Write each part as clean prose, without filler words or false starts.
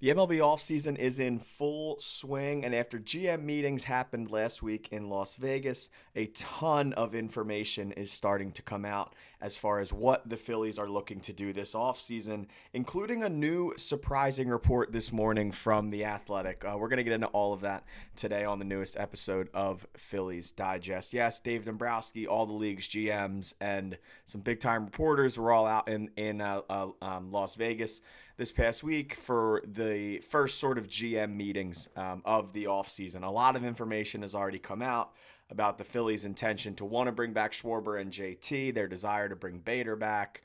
The MLB offseason is in full swing, and after GM meetings happened last week in Las Vegas, a ton of information is starting to come out as far as what the Phillies are looking to do this offseason, including a new surprising report this morning from The Athletic. We're going to get into all of that today on the newest episode of Phillies Digest. Yes, Dave Dombrowski, all the league's GMs, and some big-time reporters were all out in Las Vegas this past week for the first sort of GM meetings of the offseason. A lot of information has already come out about the Phillies' intention to want to bring back Schwarber and JT, their desire to bring Bader back,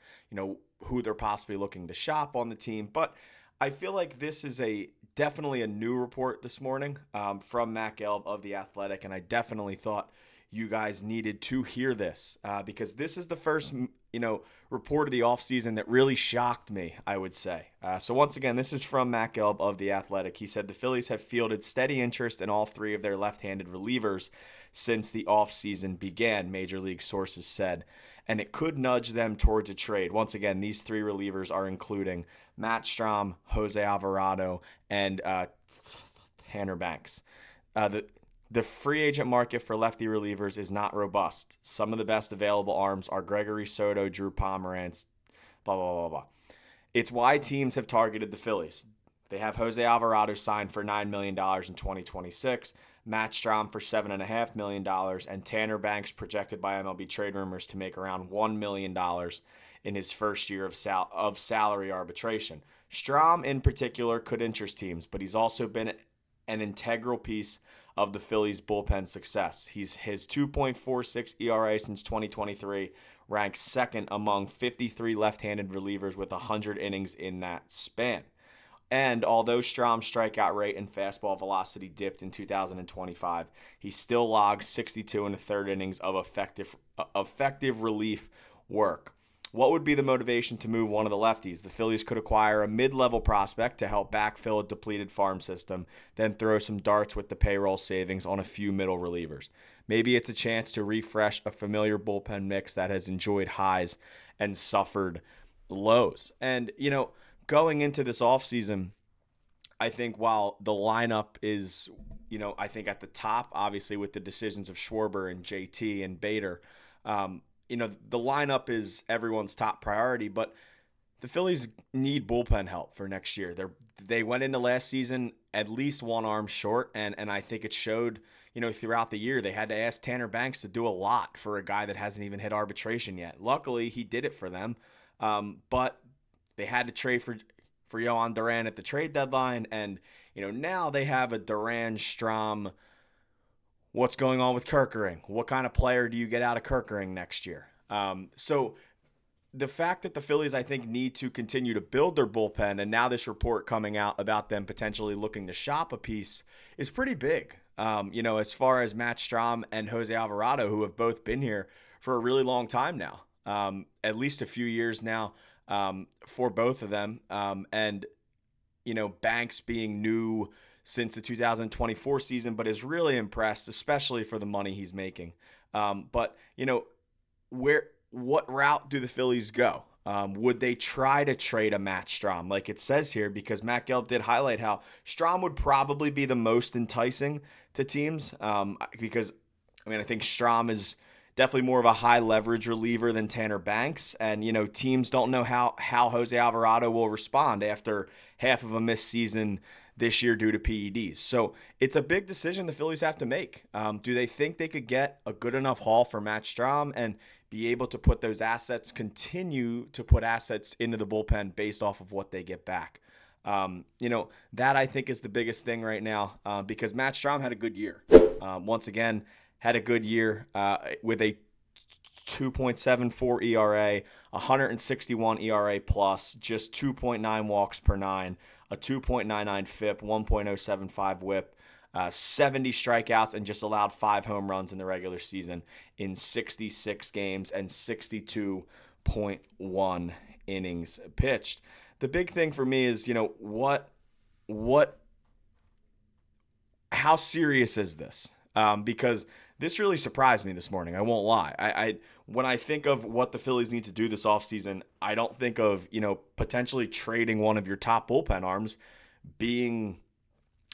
who they're possibly looking to shop on the team. But I feel like this is definitely a new report this morning from Matt Gelb of The Athletic, and I definitely thought you guys needed to hear this because this is the first report of the offseason that really shocked me, I would say. So once again, this is from Matt Gelb of The Athletic. He said the Phillies have fielded steady interest in all three of their left-handed relievers since the offseason began, Major League sources said, and it could nudge them towards a trade. Once again, these three relievers are including Matt Strahm, Jose Alvarado, and Tanner Banks. The free agent market for lefty relievers is not robust. Some of the best available arms are Gregory Soto, Drew Pomeranz, blah, blah, blah, blah. It's why teams have targeted the Phillies. They have Jose Alvarado signed for $9 million in 2026, Matt Strahm for $7.5 million, and Tanner Banks projected by MLB Trade Rumors to make around $1 million in his first year of salary arbitration. Strahm in particular could interest teams, but he's also been an integral piece of the Phillies' bullpen success. His 2.46 ERA since 2023 ranks second among 53 left-handed relievers with 100 innings in that span. And although Strahm's strikeout rate and fastball velocity dipped in 2025, he still logs 62 and a third innings of effective relief work. What would be the motivation to move one of the lefties? The Phillies could acquire a mid-level prospect to help backfill a depleted farm system, then throw some darts with the payroll savings on a few middle relievers. Maybe it's a chance to refresh a familiar bullpen mix that has enjoyed highs and suffered lows. And, going into this offseason, I think while the lineup is, I think at the top, obviously with the decisions of Schwarber and JT and Bader, the lineup is everyone's top priority, but the Phillies need bullpen help for next year. They went into last season at least one arm short, and I think it showed, throughout the year. They had to ask Tanner Banks to do a lot for a guy that hasn't even hit arbitration yet. Luckily, he did it for them, but they had to trade for Yohan Duran at the trade deadline, and now they have a Duran Strahm. What's going on with Kerkering? What kind of player do you get out of Kerkering next year? So the fact that the Phillies, I think, need to continue to build their bullpen, and now this report coming out about them potentially looking to shop a piece is pretty big. As far as Matt Strahm and Jose Alvarado, who have both been here for a really long time now, at least a few years now for both of them. And Banks being new since the 2024 season, but is really impressed, especially for the money he's making. What route do the Phillies go? Would they try to trade a Matt Strahm, like it says here? Because Matt Gelb did highlight how Strahm would probably be the most enticing to teams. Because I think Strahm is definitely more of a high leverage reliever than Tanner Banks, and teams don't know how Jose Alvarado will respond after half of a missed season this year due to PEDs. So it's a big decision the Phillies have to make. Do they think they could get a good enough haul for Matt Strahm and be able to put those assets, continue to put assets into the bullpen based off of what they get back? That I think is the biggest thing right now because Matt Strahm had a good year. Once again, had a good year with a 2.74 ERA, 161 ERA plus, just 2.9 walks per nine, a 2.99 FIP, 1.075 WHIP, 70 strikeouts, and just allowed 5 home runs in the regular season in 66 games and 62.1 innings pitched. The big thing for me is, how serious is this? Because this really surprised me this morning. I won't lie. When I think of what the Phillies need to do this offseason, I don't think of, potentially trading one of your top bullpen arms being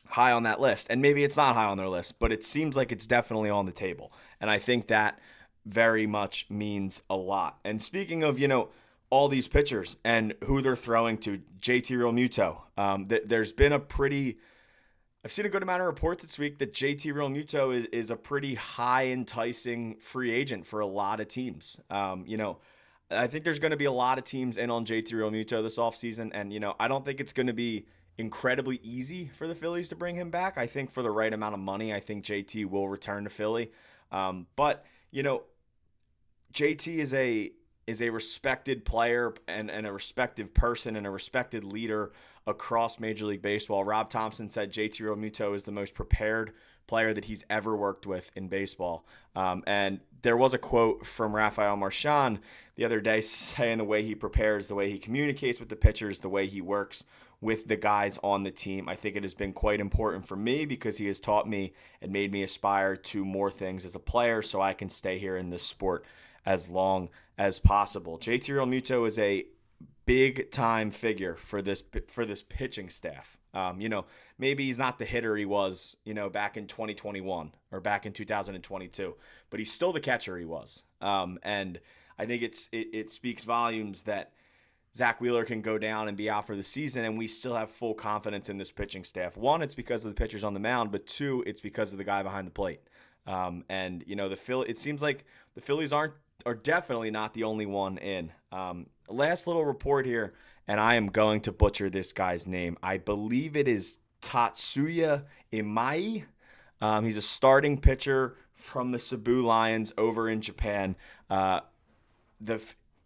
high on that list. And maybe it's not high on their list, but it seems like it's definitely on the table. And I think that very much means a lot. And speaking of, all these pitchers and who they're throwing to, JT Realmuto, there's been I've seen a good amount of reports this week that JT Realmuto is a pretty high enticing free agent for a lot of teams. I think there's going to be a lot of teams in on JT Realmuto this offseason. And, I don't think it's going to be incredibly easy for the Phillies to bring him back. I think for the right amount of money, I think JT will return to Philly. But JT is a respected player and a respected person and a respected leader across Major League Baseball. Rob Thomson said JT Realmuto is the most prepared player that he's ever worked with in baseball. And there was a quote from Rafael Marchand the other day saying the way he prepares, the way he communicates with the pitchers, the way he works with the guys on the team. I think it has been quite important for me because he has taught me and made me aspire to more things as a player so I can stay here in this sport as long as possible. JT Realmuto is a big time figure for this pitching staff. Maybe he's not the hitter he was, back in 2021 or back in 2022, but he's still the catcher he was. And I think it speaks volumes that Zack Wheeler can go down and be out for the season, and we still have full confidence in this pitching staff. One, it's because of the pitchers on the mound, but two, it's because of the guy behind the plate. It seems like the Phillies are definitely not the only one in. Last little report here, and I am going to butcher this guy's name. I believe it is Tatsuya Imai. He's a starting pitcher from the Cebu Lions over in Japan.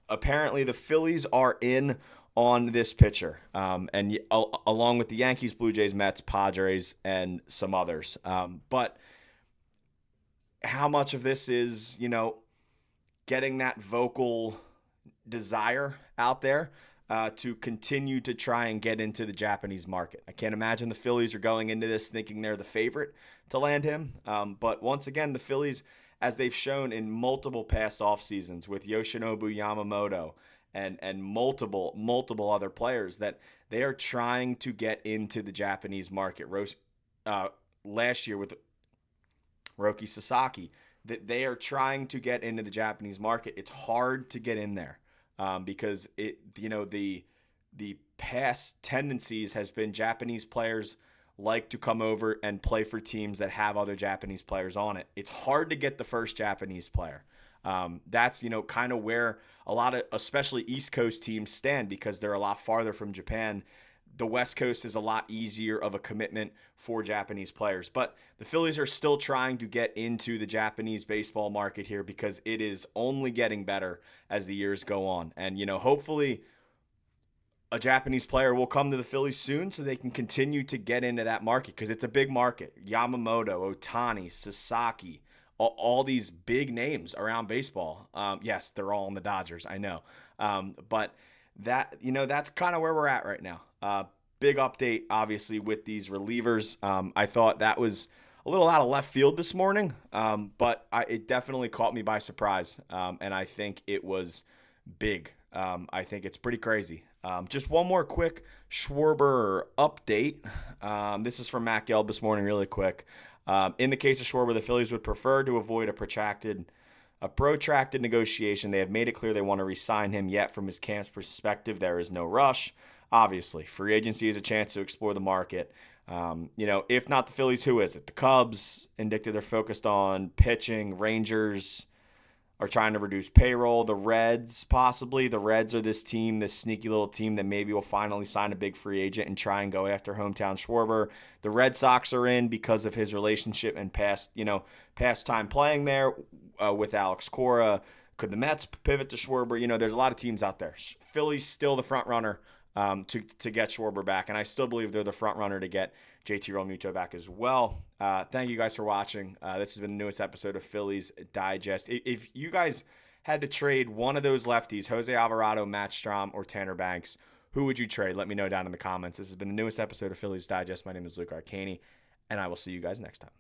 Apparently the Phillies are in on this pitcher, and along with the Yankees, Blue Jays, Mets, Padres, and some others. But how much of this is, getting that vocal desire out there to continue to try and get into the Japanese market? I can't imagine the Phillies are going into this thinking they're the favorite to land him. But once again, the Phillies, as they've shown in multiple past off seasons with Yoshinobu Yamamoto and multiple other players, that they are trying to get into the Japanese market. Last year with Roki Sasaki, that they are trying to get into the Japanese market. It's hard to get in there because the past tendencies has been Japanese players like to come over and play for teams that have other Japanese players on it. It's hard to get the first Japanese player. That's, kind of where a lot of, especially East Coast teams stand because they're a lot farther from Japan. The West Coast is a lot easier of a commitment for Japanese players. But the Phillies are still trying to get into the Japanese baseball market here because it is only getting better as the years go on. And, hopefully a Japanese player will come to the Phillies soon so they can continue to get into that market because it's a big market. Yamamoto, Ohtani, Sasaki, all these big names around baseball. Yes, they're all in the Dodgers, I know. But that's kind of where we're at right now. Big update, obviously, with these relievers. I thought that was a little out of left field this morning, but it definitely caught me by surprise, and I think it was big. I think it's pretty crazy. Just one more quick Schwarber update. This is from Matt Gelb this morning, really quick. In the case of Schwarber, the Phillies would prefer to avoid a protracted negotiation. They have made it clear they want to re-sign him, yet from his camp's perspective, there is no rush. Obviously, free agency is a chance to explore the market. If not the Phillies, who is it? The Cubs indicated they're focused on pitching. Rangers are trying to reduce payroll. The Reds, possibly. The Reds are this sneaky little team that maybe will finally sign a big free agent and try and go after hometown Schwarber. The Red Sox are in because of his relationship and past time playing there with Alex Cora. Could the Mets pivot to Schwarber? There's a lot of teams out there. Philly's still the front runner to get Schwarber back, and I still believe they're the front runner to get JT Realmuto back as well. Thank you guys for watching. This has been the newest episode of Phillies Digest. If you guys had to trade one of those lefties, Jose Alvarado, Matt Strahm, or Tanner Banks, who would you trade? Let me know down in the comments. This has been the newest episode of Phillies Digest. My name is Luke Arcaini, and I will see you guys next time.